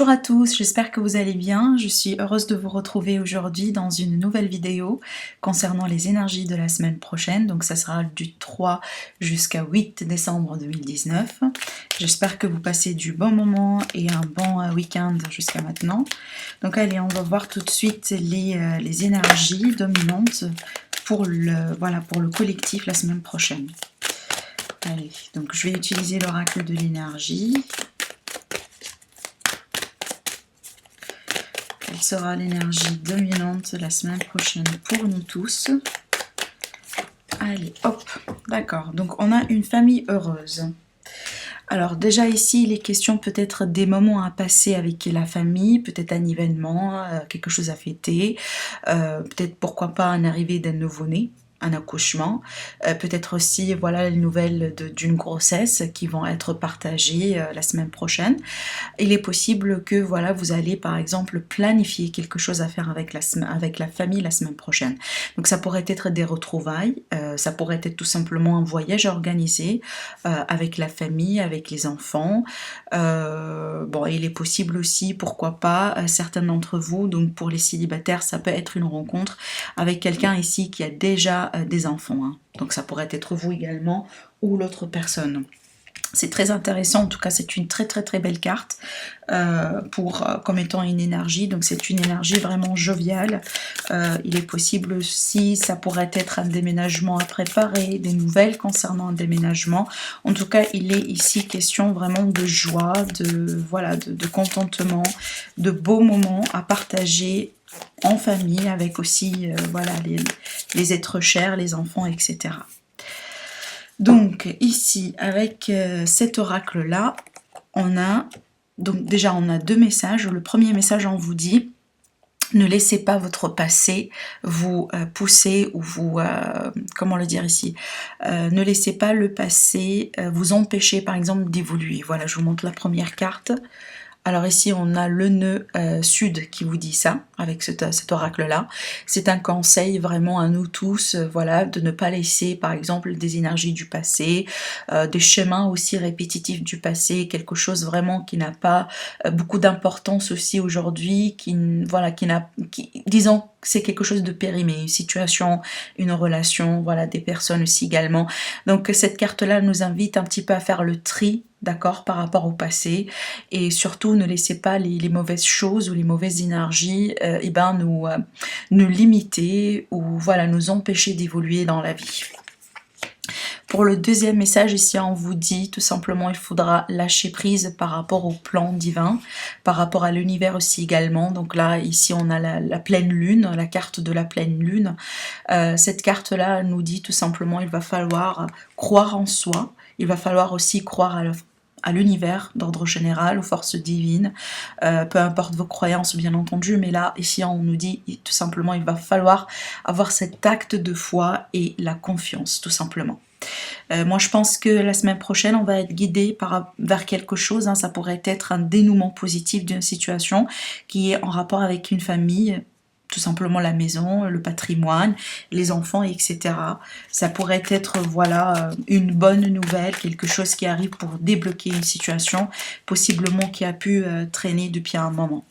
Bonjour à tous, j'espère que vous allez bien. Je suis heureuse de vous retrouver aujourd'hui dans une nouvelle vidéo concernant les énergies de la semaine prochaine. Donc ça sera du 3 jusqu'à 8 décembre 2019. J'espère que vous passez du bon moment et un bon week-end jusqu'à maintenant. Donc allez, on va voir tout de suite les énergies dominantes pour pour le collectif la semaine prochaine. Allez, donc je vais utiliser l'oracle de l'énergie. Quelle sera l'énergie dominante la semaine prochaine pour nous tous? Allez, hop, d'accord. Donc on a une famille heureuse. Alors déjà ici, il est question peut-être des moments à passer avec la famille, peut-être un événement, quelque chose à fêter, peut-être pourquoi pas un arrivée d'un nouveau-né, un accouchement, peut-être aussi voilà les nouvelles d'une grossesse qui vont être partagées la semaine prochaine. Il est possible que voilà vous allez par exemple planifier quelque chose à faire avec la famille la semaine prochaine. Donc ça pourrait être des retrouvailles, ça pourrait être tout simplement un voyage organisé avec la famille, avec les enfants. Bon, il est possible aussi, pourquoi pas, certains d'entre vous, donc pour les célibataires, ça peut être une rencontre avec quelqu'un ici qui a déjà des enfants, hein. Donc ça pourrait être vous également ou l'autre personne. C'est très intéressant, en tout cas c'est une très belle carte comme étant une énergie, donc c'est une énergie vraiment joviale. Il est possible aussi, ça pourrait être un déménagement à préparer, des nouvelles concernant un déménagement. En tout cas il est ici question vraiment de joie, de contentement, de beaux moments à partager en famille avec aussi les êtres chers, les enfants, etc. Donc ici avec cet oracle là on a deux messages. Le premier message, on vous dit ne laissez pas votre passé vous pousser ou vous comment le dire ici, ne laissez pas le passé vous empêcher par exemple d'évoluer. Voilà, je vous montre la première carte. Alors ici on a le nœud sud qui vous dit ça avec cet oracle là. C'est un conseil vraiment à nous tous, voilà, de ne pas laisser par exemple des énergies du passé, des chemins aussi répétitifs du passé, quelque chose vraiment qui n'a pas beaucoup d'importance aussi aujourd'hui, disons c'est quelque chose de périmé, une situation, une relation, voilà, des personnes aussi également. Donc cette carte là nous invite un petit peu à faire le tri, d'accord, par rapport au passé, et surtout ne laissez pas les mauvaises choses ou les mauvaises énergies nous limiter ou voilà nous empêcher d'évoluer dans la vie. Pour le deuxième message ici on vous dit tout simplement il faudra lâcher prise par rapport au plan divin, par rapport à l'univers aussi également. Donc là ici on a la pleine lune, la carte de la pleine lune. Cette carte là nous dit tout simplement il va falloir croire en soi, il va falloir aussi croire à l'univers d'ordre général, aux forces divines, peu importe vos croyances bien entendu, mais là ici on nous dit tout simplement il va falloir avoir cet acte de foi et la confiance tout simplement. Moi je pense que la semaine prochaine on va être guidé vers quelque chose, hein. Ça pourrait être un dénouement positif d'une situation qui est en rapport avec une famille, tout simplement la maison, le patrimoine, les enfants, etc. Ça pourrait être voilà une bonne nouvelle, quelque chose qui arrive pour débloquer une situation possiblement qui a pu traîner depuis un moment.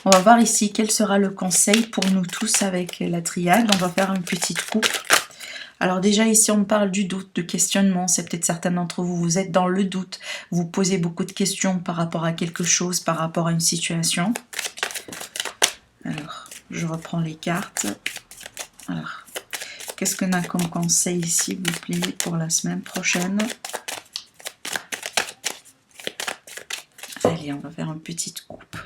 On va voir ici quel sera le conseil pour nous tous avec la triade. On va faire une petite coupe. Alors déjà ici on parle du doute, de questionnement, c'est peut-être certains d'entre vous, vous êtes dans le doute, vous posez beaucoup de questions par rapport à quelque chose, par rapport à une situation. Alors, je reprends les cartes. Alors, qu'est-ce qu'on a comme conseil s'il vous plaît pour la semaine prochaine? Allez, on va faire une petite coupe.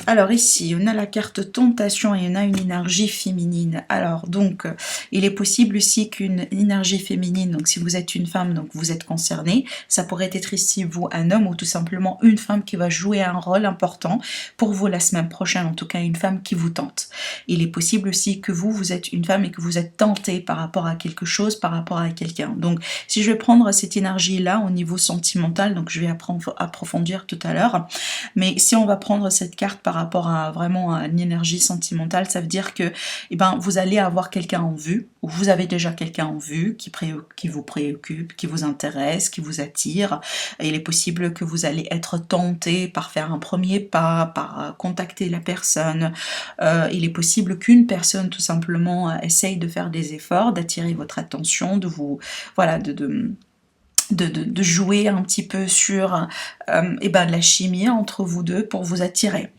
Alors ici, on a la carte tentation et on a une énergie féminine. Alors donc, il est possible aussi qu'une énergie féminine, donc si vous êtes une femme, donc vous êtes concernée, ça pourrait être ici vous un homme ou tout simplement une femme qui va jouer un rôle important pour vous la semaine prochaine, en tout cas une femme qui vous tente. Il est possible aussi que vous êtes une femme et que vous êtes tentée par rapport à quelque chose, par rapport à quelqu'un. Donc si je vais prendre cette énergie-là au niveau sentimental, donc je vais approfondir tout à l'heure, mais si on va prendre cette carte par par rapport à vraiment à une énergie sentimentale, ça veut dire que vous allez avoir quelqu'un en vue, ou vous avez déjà quelqu'un en vue qui vous préoccupe, qui vous intéresse, qui vous attire. Et il est possible que vous allez être tenté par faire un premier pas, par contacter la personne. Il est possible qu'une personne tout simplement essaye de faire des efforts, d'attirer votre attention, de vous, voilà, de jouer un petit peu sur de la chimie entre vous deux pour vous attirer.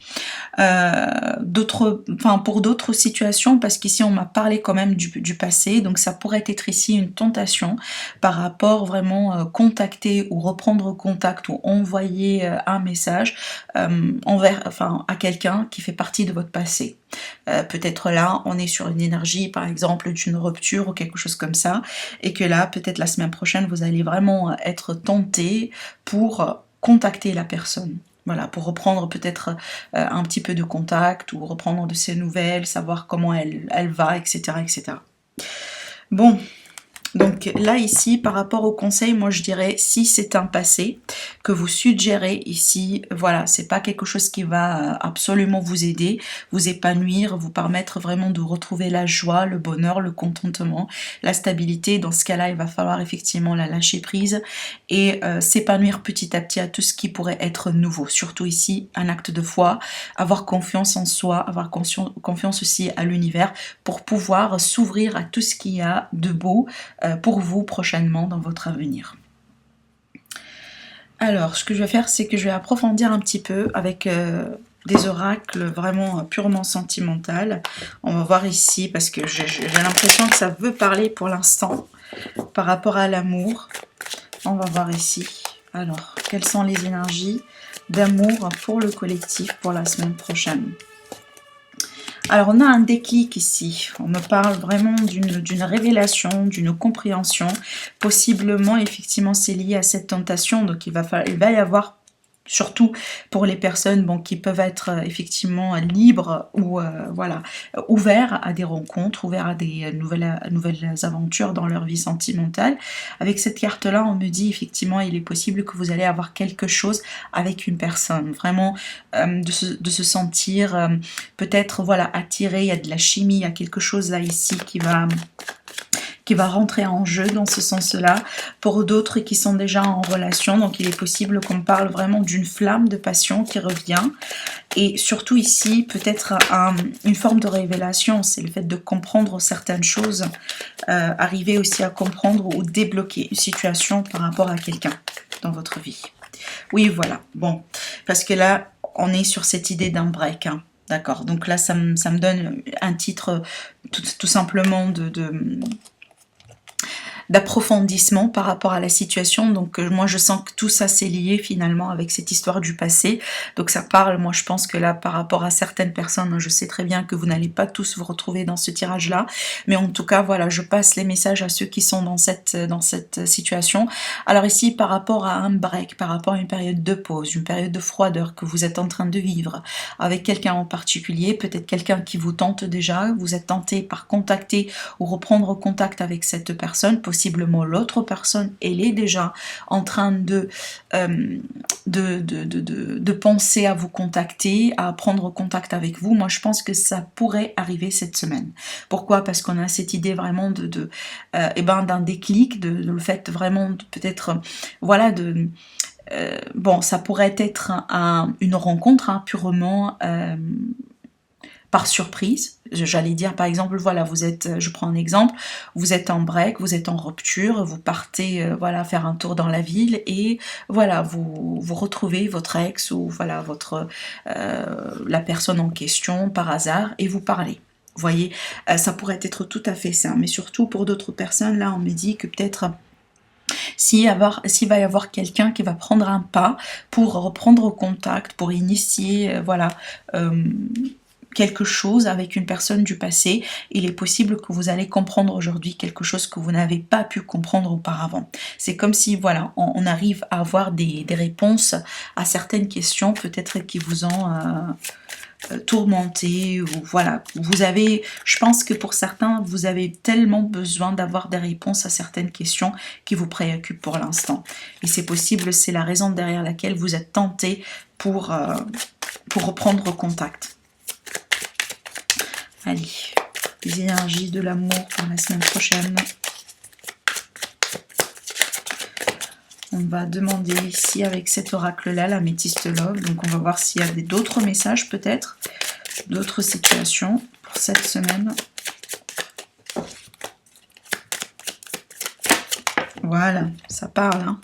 Pour d'autres situations, parce qu'ici on m'a parlé quand même du passé, donc ça pourrait être ici une tentation par rapport vraiment contacter ou reprendre contact ou envoyer un message à quelqu'un qui fait partie de votre passé. Peut-être là on est sur une énergie par exemple d'une rupture ou quelque chose comme ça, et que là peut-être la semaine prochaine vous allez vraiment être tenté pour contacter la personne. Voilà, pour reprendre peut-être un petit peu de contact ou reprendre de ses nouvelles, savoir comment elle va, etc., etc. Bon, donc là ici, par rapport au conseil, moi je dirais, si c'est un passé que vous suggérez ici, voilà, c'est pas quelque chose qui va absolument vous aider, vous épanouir, vous permettre vraiment de retrouver la joie, le bonheur, le contentement, la stabilité. Dans ce cas-là, il va falloir effectivement la lâcher prise et s'épanouir petit à petit à tout ce qui pourrait être nouveau. Surtout ici, un acte de foi, avoir confiance en soi, avoir confiance aussi à l'univers pour pouvoir s'ouvrir à tout ce qu'il y a de beau pour vous prochainement dans votre avenir. Alors, ce que je vais faire, c'est que je vais approfondir un petit peu avec des oracles vraiment purement sentimentaux. On va voir ici, parce que j'ai l'impression que ça veut parler pour l'instant par rapport à l'amour. On va voir ici. Alors, quelles sont les énergies d'amour pour le collectif pour la semaine prochaine? Alors, on a un déclic ici. On me parle vraiment d'une révélation, d'une compréhension. Possiblement, effectivement, c'est lié à cette tentation. Donc, il va y avoir, surtout pour les personnes qui peuvent être effectivement libres ou ouverts à des rencontres, ouverts à des nouvelles aventures dans leur vie sentimentale. Avec cette carte-là, on me dit effectivement, il est possible que vous allez avoir quelque chose avec une personne, vraiment de se sentir peut-être attiré, il y a de la chimie, il y a quelque chose là ici qui va rentrer en jeu dans ce sens-là. Pour d'autres qui sont déjà en relation, donc il est possible qu'on parle vraiment d'une flamme de passion qui revient. Et surtout ici, peut-être une forme de révélation, c'est le fait de comprendre certaines choses, arriver aussi à comprendre ou débloquer une situation par rapport à quelqu'un dans votre vie. Oui, voilà, bon, parce que là, on est sur cette idée d'un break, hein. D'accord, donc là, ça me donne un titre tout simplement d'approfondissement par rapport à la situation. Donc moi je sens que tout ça c'est lié finalement avec cette histoire du passé. Donc ça parle, moi je pense que là par rapport à certaines personnes, je sais très bien que vous n'allez pas tous vous retrouver dans ce tirage là, mais en tout cas voilà, je passe les messages à ceux qui sont dans cette situation. Alors ici par rapport à un break, par rapport à une période de pause, une période de froideur que vous êtes en train de vivre avec quelqu'un en particulier, peut-être quelqu'un qui vous tente déjà, vous êtes tenté par contacter ou reprendre contact avec cette personne, possiblement l'autre personne, elle est déjà en train de penser à vous contacter, à prendre contact avec vous. Moi je pense que ça pourrait arriver cette semaine. Pourquoi? Parce qu'on a cette idée vraiment d'un déclic, le fait vraiment peut-être ça pourrait être une rencontre purement par surprise. J'allais dire par exemple, voilà, je prends un exemple, vous êtes en break, vous êtes en rupture, vous partez faire un tour dans la ville et voilà, vous retrouvez votre ex ou voilà la personne en question par hasard et vous parlez. Vous voyez, ça pourrait être tout à fait ça, mais surtout pour d'autres personnes, là on me dit que peut-être s'il va y avoir quelqu'un qui va prendre un pas pour reprendre contact, pour initier quelque chose avec une personne du passé, il est possible que vous allez comprendre aujourd'hui quelque chose que vous n'avez pas pu comprendre auparavant. C'est comme si voilà, on arrive à avoir des réponses à certaines questions peut-être qui vous ont tourmenté, ou voilà, je pense que pour certains vous avez tellement besoin d'avoir des réponses à certaines questions qui vous préoccupent pour l'instant, et c'est possible, c'est la raison derrière laquelle vous êtes tenté pour pour reprendre contact. Allez, les énergies de l'amour pour la semaine prochaine. On va demander ici avec cet oracle-là, l'améthyste love. Donc on va voir s'il y a d'autres messages peut-être, d'autres situations pour cette semaine. Voilà, ça parle. Hein.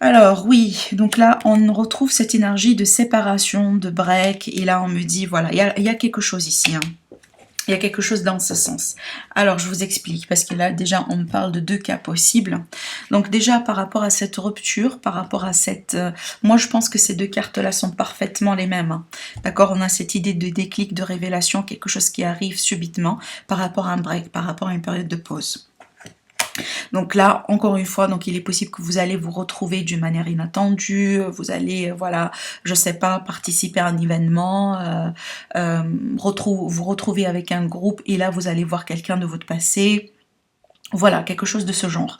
Alors oui, donc là on retrouve cette énergie de séparation, de break. Et là on me dit, voilà, il y a quelque chose ici. Hein. Il y a quelque chose dans ce sens. Alors, je vous explique, parce que là, déjà, on me parle de 2 cas possibles. Donc, déjà, par rapport à cette rupture, par rapport à cette... moi, je pense que ces 2 cartes-là sont parfaitement les mêmes. Hein. D'accord? On a cette idée de déclic, de révélation, quelque chose qui arrive subitement par rapport à un break, par rapport à une période de pause. Donc là, encore une fois, donc il est possible que vous allez vous retrouver d'une manière inattendue, vous allez, voilà, je sais pas, participer à un événement, vous retrouver avec un groupe et là, vous allez voir quelqu'un de votre passé. Voilà, quelque chose de ce genre.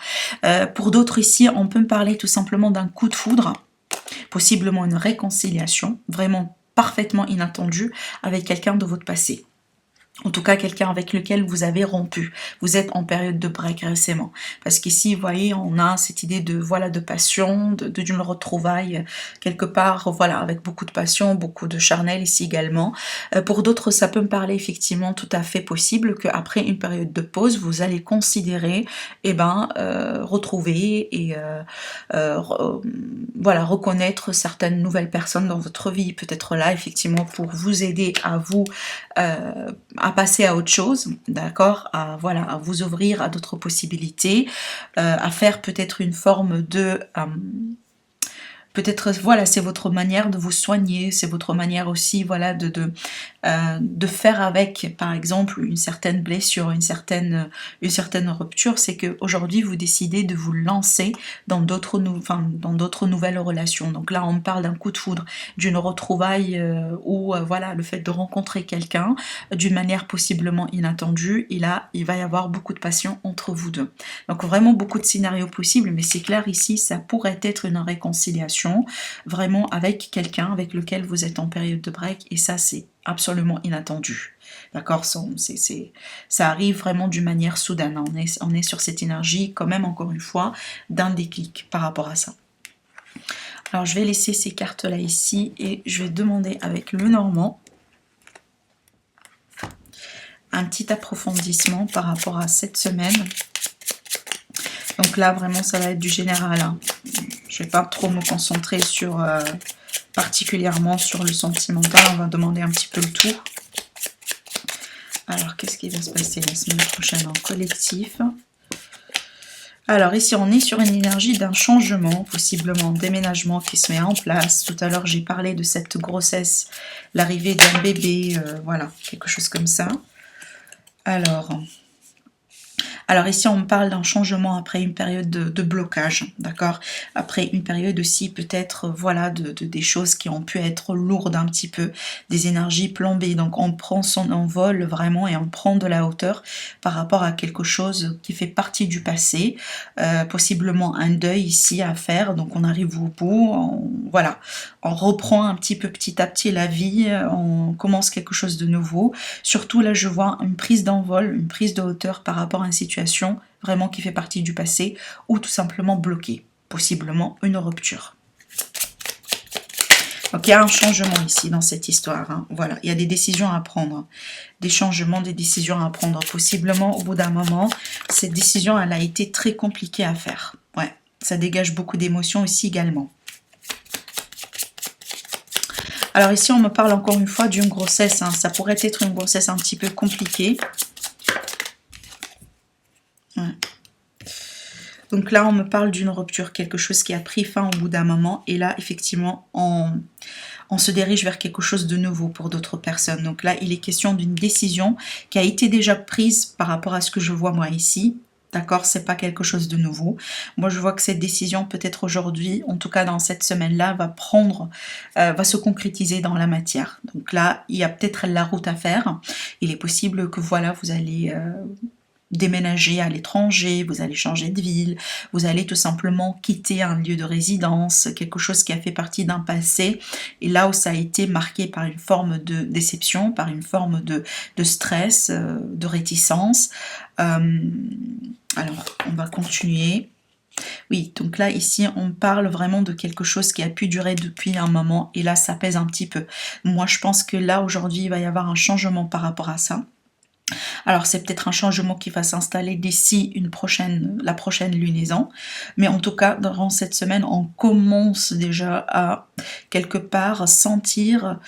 Pour d'autres ici, on peut me parler tout simplement d'un coup de foudre, possiblement une réconciliation, vraiment parfaitement inattendue avec quelqu'un de votre passé. En tout cas, quelqu'un avec lequel vous avez rompu. Vous êtes en période de break récemment. Parce qu'ici, vous voyez, on a cette idée de, voilà, de passion, d'une retrouvaille quelque part, voilà, avec beaucoup de passion, beaucoup de charnel ici également. Pour d'autres, ça peut me parler effectivement tout à fait possible qu'après une période de pause, vous allez considérer, retrouver et voilà, reconnaître certaines nouvelles personnes dans votre vie. Peut-être là, effectivement, pour vous aider à vous... à passer à autre chose, d'accord, voilà, à vous ouvrir à d'autres possibilités, à faire peut-être une forme de... peut-être, voilà, c'est votre manière de vous soigner, c'est votre manière aussi, voilà, de faire avec, par exemple, une certaine blessure, une certaine rupture, c'est qu'aujourd'hui, vous décidez de vous lancer dans d'autres nouvelles relations. Donc là, on me parle d'un coup de foudre, d'une retrouvaille, ou voilà, le fait de rencontrer quelqu'un d'une manière possiblement inattendue, et là, il va y avoir beaucoup de passion entre vous deux. Donc vraiment beaucoup de scénarios possibles, mais c'est clair ici, ça pourrait être une réconciliation, vraiment avec quelqu'un avec lequel vous êtes en période de break, et ça, c'est absolument inattendu. D'accord, ça arrive vraiment d'une manière soudaine. On est sur cette énergie, quand même, encore une fois, d'un déclic par rapport à ça. Alors, je vais laisser ces cartes-là ici et je vais demander avec le Normand un petit approfondissement par rapport à cette semaine. Donc là, vraiment, ça va être du général. Hein. Je ne vais pas trop me concentrer sur... particulièrement sur le sentimental, on va demander un petit peu le tout. Alors, qu'est-ce qui va se passer la semaine prochaine en collectif? Alors, ici, on est sur une énergie d'un changement, possiblement déménagement qui se met en place. Tout à l'heure, j'ai parlé de cette grossesse, l'arrivée d'un bébé, voilà, quelque chose comme ça. Alors ici, on me parle d'un changement après une période de blocage, d'accord? Après une période aussi peut-être, voilà, des choses qui ont pu être lourdes un petit peu, des énergies plombées. Donc on prend son envol vraiment et on prend de la hauteur par rapport à quelque chose qui fait partie du passé, possiblement un deuil ici à faire. Donc on arrive au bout, voilà, on reprend un petit peu petit à petit la vie, on commence quelque chose de nouveau. Surtout là, je vois une prise d'envol, une prise de hauteur par rapport à une situation vraiment qui fait partie du passé ou tout simplement bloquée, possiblement une rupture. Donc il y a un changement ici dans cette histoire, hein. Voilà, il y a des décisions à prendre, des changements, des décisions à prendre. Possiblement au bout d'un moment, cette décision elle a été très compliquée à faire. Ouais, ça dégage beaucoup d'émotions ici également. Alors ici on me parle encore une fois d'une grossesse, hein. Ça pourrait être une grossesse un petit peu compliquée. Ouais. Donc là, on me parle d'une rupture, quelque chose qui a pris fin au bout d'un moment. Et là, effectivement, on se dirige vers quelque chose de nouveau pour d'autres personnes. Donc là, il est question d'une décision qui a été déjà prise par rapport à ce que je vois moi ici. D'accord, c'est pas quelque chose de nouveau. Moi, je vois que cette décision, peut-être aujourd'hui, en tout cas dans cette semaine-là, va se concrétiser dans la matière. Donc là, il y a peut-être la route à faire. Il est possible que voilà, vous allez... déménager à l'étranger, vous allez changer de ville, vous allez tout simplement quitter un lieu de résidence, quelque chose qui a fait partie d'un passé, et là où ça a été marqué par une forme de déception, par une forme de stress, de réticence. Alors, on va continuer. Oui, donc là, ici, on parle vraiment de quelque chose qui a pu durer depuis un moment, et là, ça pèse un petit peu. Moi, je pense que là, aujourd'hui, il va y avoir un changement par rapport à ça. Alors, c'est peut-être un changement qui va s'installer d'ici la prochaine lunaison, mais en tout cas, durant cette semaine, on commence déjà à, quelque part, sentir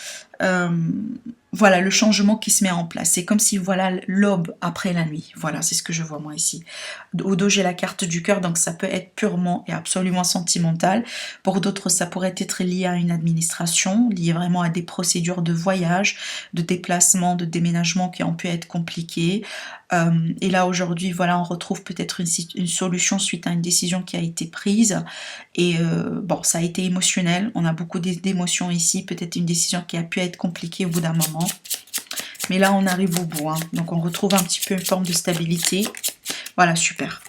voilà le changement qui se met en place. C'est comme si voilà l'aube après la nuit. Voilà, c'est ce que je vois moi ici. Au dos, j'ai la carte du cœur, donc ça peut être purement et absolument sentimental. Pour d'autres, ça pourrait être lié à une administration, lié vraiment à des procédures de voyage, de déplacement, de déménagement qui ont pu être compliquées. Et là, aujourd'hui, voilà, on retrouve peut-être une solution suite à une décision qui a été prise. Et bon, ça a été émotionnel. On a beaucoup d'émotions ici. Peut-être une décision qui a pu être compliquée au bout d'un moment. Mais là, on arrive au bout. Hein. Donc, on retrouve un petit peu une forme de stabilité. Voilà, super.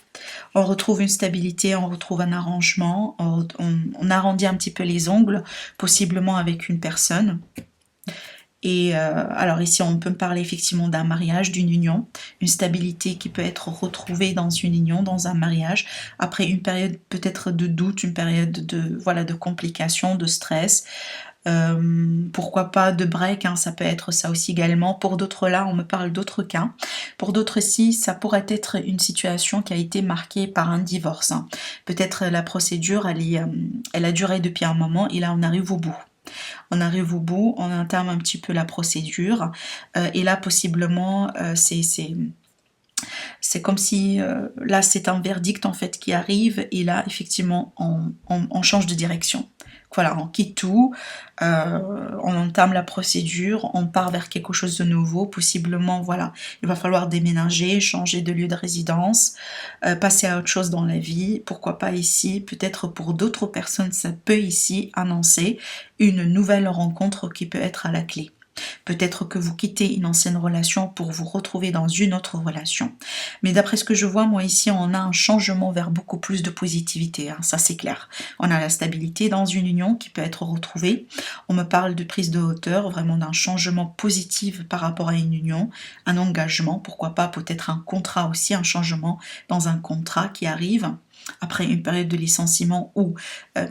On retrouve une stabilité, on retrouve un arrangement. On arrondit un petit peu les ongles, possiblement avec une personne. Et alors ici, on peut me parler effectivement d'un mariage, d'une union, une stabilité qui peut être retrouvée dans une union, dans un mariage, après une période peut-être de doute, une période de complications, de stress. Pourquoi pas de break, hein, ça peut être ça aussi également. Pour d'autres là, on me parle d'autres cas. Pour d'autres ci, ça pourrait être une situation qui a été marquée par un divorce. Hein. Peut-être la procédure, elle a duré depuis un moment et là on arrive au bout. On arrive au bout, on entame un petit peu la procédure et là possiblement c'est comme si là c'est un verdict en fait qui arrive et là effectivement on change de direction. Voilà, on quitte tout, on entame la procédure, on part vers quelque chose de nouveau, possiblement, voilà, il va falloir déménager, changer de lieu de résidence, passer à autre chose dans la vie, pourquoi pas ici, peut-être pour d'autres personnes, ça peut ici annoncer une nouvelle rencontre qui peut être à la clé. Peut-être que vous quittez une ancienne relation pour vous retrouver dans une autre relation. Mais d'après ce que je vois, moi ici, on a un changement vers beaucoup plus de positivité, hein, ça c'est clair. On a la stabilité dans une union qui peut être retrouvée. On me parle de prise de hauteur, vraiment d'un changement positif par rapport à une union, un engagement, pourquoi pas peut-être un contrat aussi, un changement dans un contrat qui arrive après une période de licenciement ou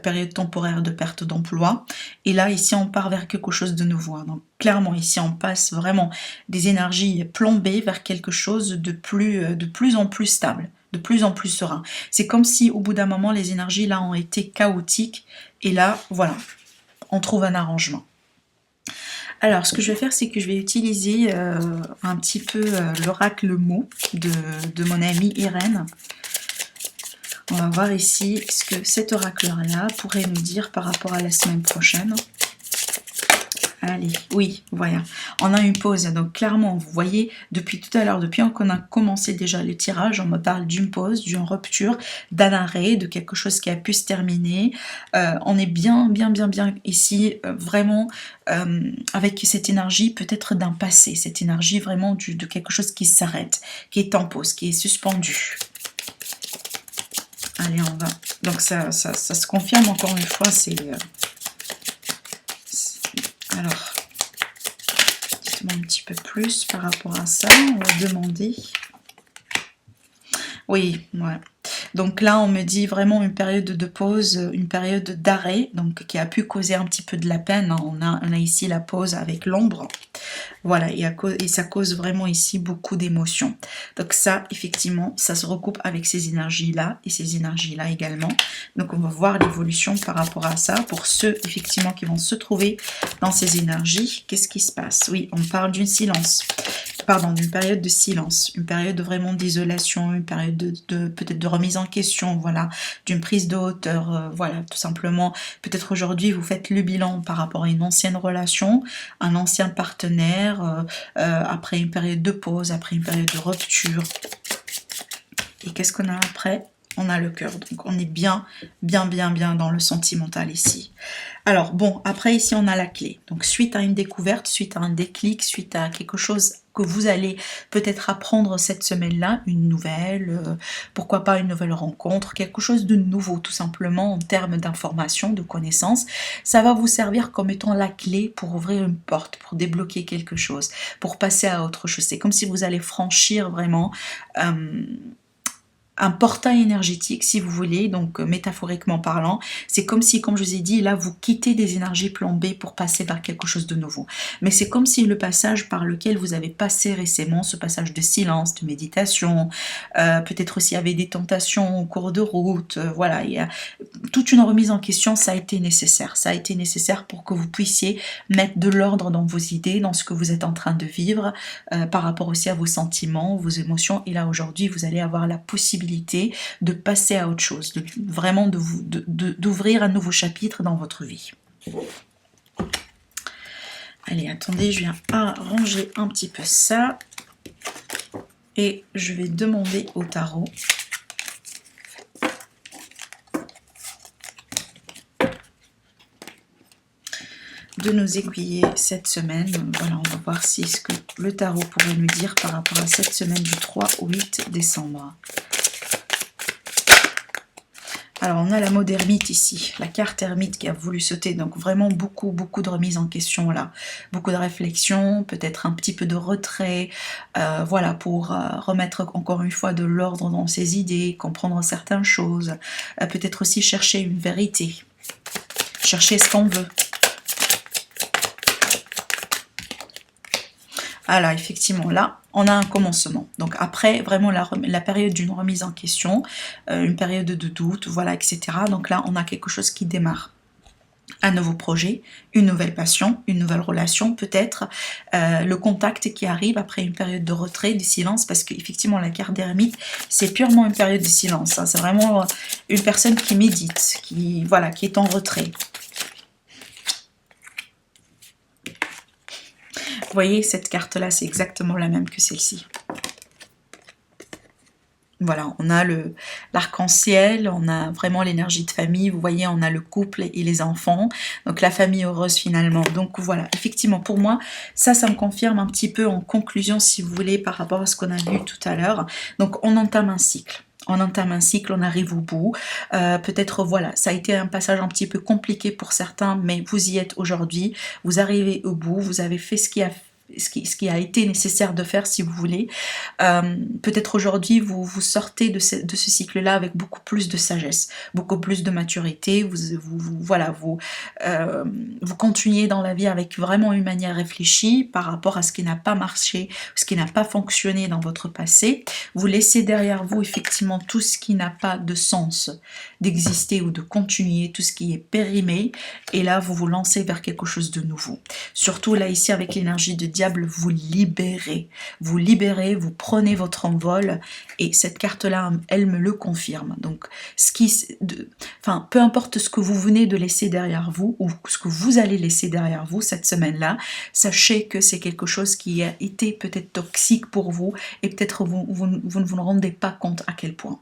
période temporaire de perte d'emploi. Et là, ici, on part vers quelque chose de nouveau. Donc, clairement, ici, on passe vraiment des énergies plombées vers quelque chose de plus en plus stable, de plus en plus serein. C'est comme si, au bout d'un moment, les énergies, là, ont été chaotiques. Et là, voilà, on trouve un arrangement. Alors, ce que je vais faire, c'est que je vais utiliser un petit peu l'oracle mot de mon amie Irène. On va voir ici ce que cet oracle-là pourrait nous dire par rapport à la semaine prochaine. Allez, oui, voilà. On a une pause, donc clairement, vous voyez, depuis tout à l'heure, depuis qu'on a commencé déjà le tirage, on me parle d'une pause, d'une rupture, d'un arrêt, de quelque chose qui a pu se terminer. On est bien ici, vraiment, avec cette énergie peut-être d'un passé, cette énergie vraiment de quelque chose qui s'arrête, qui est en pause, qui est suspendu. Allez, on va. Donc ça se confirme encore une fois. Alors, dites-moi un petit peu plus par rapport à ça. On va demander. Oui, ouais. Donc là, on me dit vraiment une période de pause, une période d'arrêt, donc qui a pu causer un petit peu de la peine. On a ici la pause avec l'ombre. Voilà, et ça cause vraiment ici beaucoup d'émotions. Donc ça, effectivement, ça se recoupe avec ces énergies-là et ces énergies-là également. Donc on va voir l'évolution par rapport à ça. Pour ceux, effectivement, qui vont se trouver dans ces énergies, qu'est-ce qui se passe? Oui, on parle d'une d'une période de silence, une période vraiment d'isolation, une période peut-être de remise en question, voilà, d'une prise de hauteur, voilà, tout simplement. Peut-être aujourd'hui, vous faites le bilan par rapport à une ancienne relation, un ancien partenaire, après une période de pause, après une période de rupture. Et qu'est-ce qu'on a après? On a le cœur, donc on est bien dans le sentimental ici. Alors bon, après ici on a la clé. Donc suite à une découverte, suite à un déclic, suite à quelque chose que vous allez peut-être apprendre cette semaine-là, une nouvelle, pourquoi pas une nouvelle rencontre, quelque chose de nouveau tout simplement en termes d'information, de connaissances, ça va vous servir comme étant la clé pour ouvrir une porte, pour débloquer quelque chose, pour passer à autre chose. C'est comme si vous allez franchir vraiment un portail énergétique si vous voulez, donc métaphoriquement parlant, c'est comme si, comme je vous ai dit, là vous quittez des énergies plombées pour passer vers quelque chose de nouveau. Mais c'est comme si le passage par lequel vous avez passé récemment, ce passage de silence, de méditation, peut-être aussi il y avait des tentations au cours de route, voilà, il y a toute une remise en question, ça a été nécessaire. Ça a été nécessaire pour que vous puissiez mettre de l'ordre dans vos idées, dans ce que vous êtes en train de vivre, par rapport aussi à vos sentiments, vos émotions, et là aujourd'hui vous allez avoir la possibilité de passer à autre chose, vraiment d'ouvrir un nouveau chapitre dans votre vie. Allez, attendez, je viens arranger un petit peu ça et je vais demander au tarot de nous aiguiller cette semaine. Voilà, on va voir si ce que le tarot pourrait nous dire par rapport à cette semaine du 3 au 8 décembre. Alors on a la mode ermite ici, la carte ermite qui a voulu sauter, donc vraiment beaucoup de remises en question là, beaucoup de réflexion, peut-être un petit peu de retrait, voilà, pour remettre encore une fois de l'ordre dans ses idées, comprendre certaines choses, peut-être aussi chercher une vérité, chercher ce qu'on veut. Alors effectivement là on a un commencement, donc après vraiment la période d'une remise en question, une période de doute, voilà, etc. Donc là on a quelque chose qui démarre, un nouveau projet, une nouvelle passion, une nouvelle relation peut-être, le contact qui arrive après une période de retrait, de silence, parce qu'effectivement la carte d'ermite c'est purement une période de silence, hein. C'est vraiment une personne qui médite, qui, voilà, qui est en retrait. Vous voyez, cette carte-là, c'est exactement la même que celle-ci. Voilà, on a l'arc-en-ciel, on a vraiment l'énergie de famille, vous voyez, on a le couple et les enfants, donc la famille heureuse finalement. Donc voilà, effectivement, pour moi, ça me confirme un petit peu en conclusion, si vous voulez, par rapport à ce qu'on a vu tout à l'heure. Donc on entame un cycle. On entame un cycle, on arrive au bout. Peut-être, voilà, ça a été un passage un petit peu compliqué pour certains, mais vous y êtes aujourd'hui. Vous arrivez au bout, vous avez fait ce qui a été nécessaire de faire, si vous voulez. Peut-être aujourd'hui vous sortez de ce cycle-là avec beaucoup plus de sagesse, beaucoup plus de maturité, vous continuez dans la vie avec vraiment une manière réfléchie par rapport à ce qui n'a pas marché, ce qui n'a pas fonctionné dans votre passé. Vous laissez derrière vous effectivement tout ce qui n'a pas de sens d'exister ou de continuer, tout ce qui est périmé, et là vous vous lancez vers quelque chose de nouveau. Surtout là ici avec l'énergie de diable, vous libérez, vous prenez votre envol, et cette carte-là, elle me le confirme. Donc, peu importe ce que vous venez de laisser derrière vous, ou ce que vous allez laisser derrière vous cette semaine-là, sachez que c'est quelque chose qui a été peut-être toxique pour vous, et peut-être vous ne vous rendez pas compte à quel point.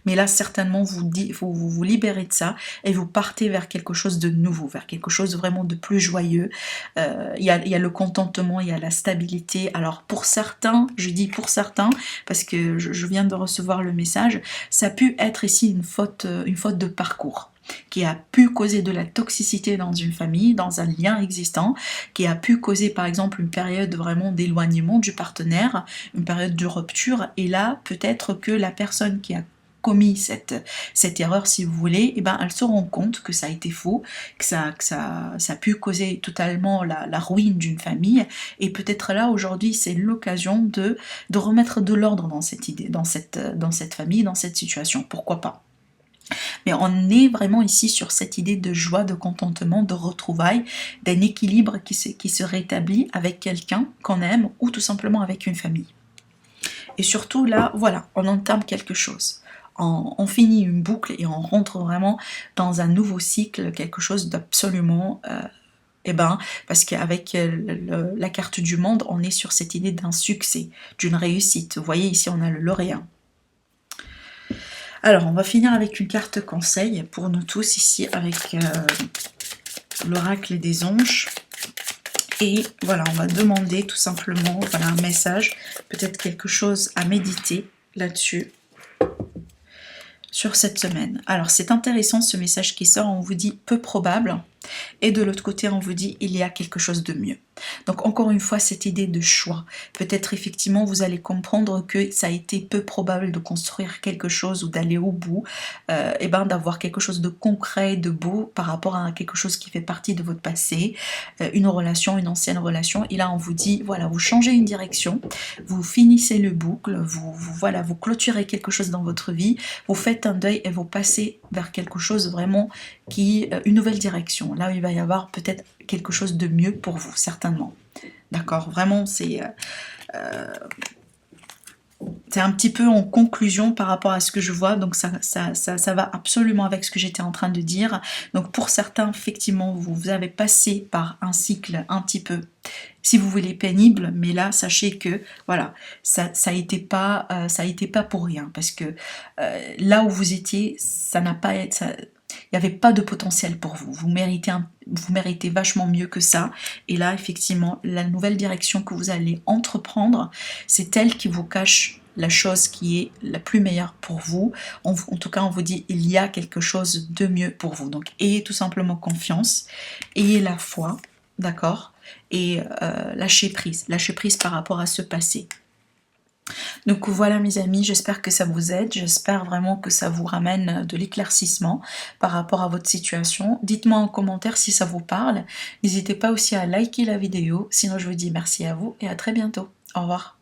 Mais là, certainement, vous libérez de ça et vous partez vers quelque chose de nouveau, vers quelque chose vraiment de plus joyeux. Il y a le contentement, il y a la stabilité. Alors pour certains, je dis pour certains, parce que je viens de recevoir le message, ça a pu être ici une faute de parcours, qui a pu causer de la toxicité dans une famille, dans un lien existant, qui a pu causer par exemple une période vraiment d'éloignement du partenaire, une période de rupture, et là peut-être que la personne qui a commis cette erreur, si vous voulez, elle se rend compte que ça a été faux, que ça a pu causer totalement la ruine d'une famille, et peut-être là aujourd'hui c'est l'occasion de remettre de l'ordre dans cette idée, dans cette famille, dans cette situation, pourquoi pas. Mais on est vraiment ici sur cette idée de joie, de contentement, de retrouvailles, d'un équilibre qui se rétablit avec quelqu'un qu'on aime, ou tout simplement avec une famille. Et surtout là, voilà, on entame quelque chose. On finit une boucle et on rentre vraiment dans un nouveau cycle, quelque chose d'absolument... parce qu'avec la carte du monde, on est sur cette idée d'un succès, d'une réussite. Vous voyez ici, on a le lauréat. Alors, on va finir avec une carte conseil pour nous tous ici avec l'oracle des anges. Et voilà, on va demander tout simplement, voilà, un message, peut-être quelque chose à méditer là-dessus, sur cette semaine. Alors, c'est intéressant ce message qui sort, on vous dit peu probable, et de l'autre côté, on vous dit il y a quelque chose de mieux. Donc encore une fois, cette idée de choix. Peut-être effectivement, vous allez comprendre que ça a été peu probable de construire quelque chose ou d'aller au bout, et ben d'avoir quelque chose de concret, de beau par rapport à quelque chose qui fait partie de votre passé, une relation, une ancienne relation. Et là, on vous dit, voilà, vous changez une direction, vous finissez le boucle, voilà, vous clôturez quelque chose dans votre vie, vous faites un deuil et vous passez vers quelque chose vraiment qui, une nouvelle direction. Là, il va y avoir peut-être quelque chose de mieux pour vous, certainement. D'accord, vraiment, c'est un petit peu en conclusion par rapport à ce que je vois, donc ça va absolument avec ce que j'étais en train de dire. Donc pour certains, effectivement, vous avez passé par un cycle un petit peu, si vous voulez, pénible, mais là, sachez que, voilà, ça a été pas pour rien, parce que là où vous étiez, ça n'a pas été... Il n'y avait pas de potentiel pour vous. Vous méritez vachement mieux que ça. Et là, effectivement, la nouvelle direction que vous allez entreprendre, c'est elle qui vous cache la chose qui est la plus meilleure pour vous. En tout cas, on vous dit il y a quelque chose de mieux pour vous. Donc, ayez tout simplement confiance, ayez la foi, d'accord, et lâchez prise par rapport à ce passé. Donc voilà mes amis, j'espère que ça vous aide, j'espère vraiment que ça vous ramène de l'éclaircissement par rapport à votre situation. Dites-moi en commentaire si ça vous parle, n'hésitez pas aussi à liker la vidéo, sinon je vous dis merci à vous et à très bientôt. Au revoir.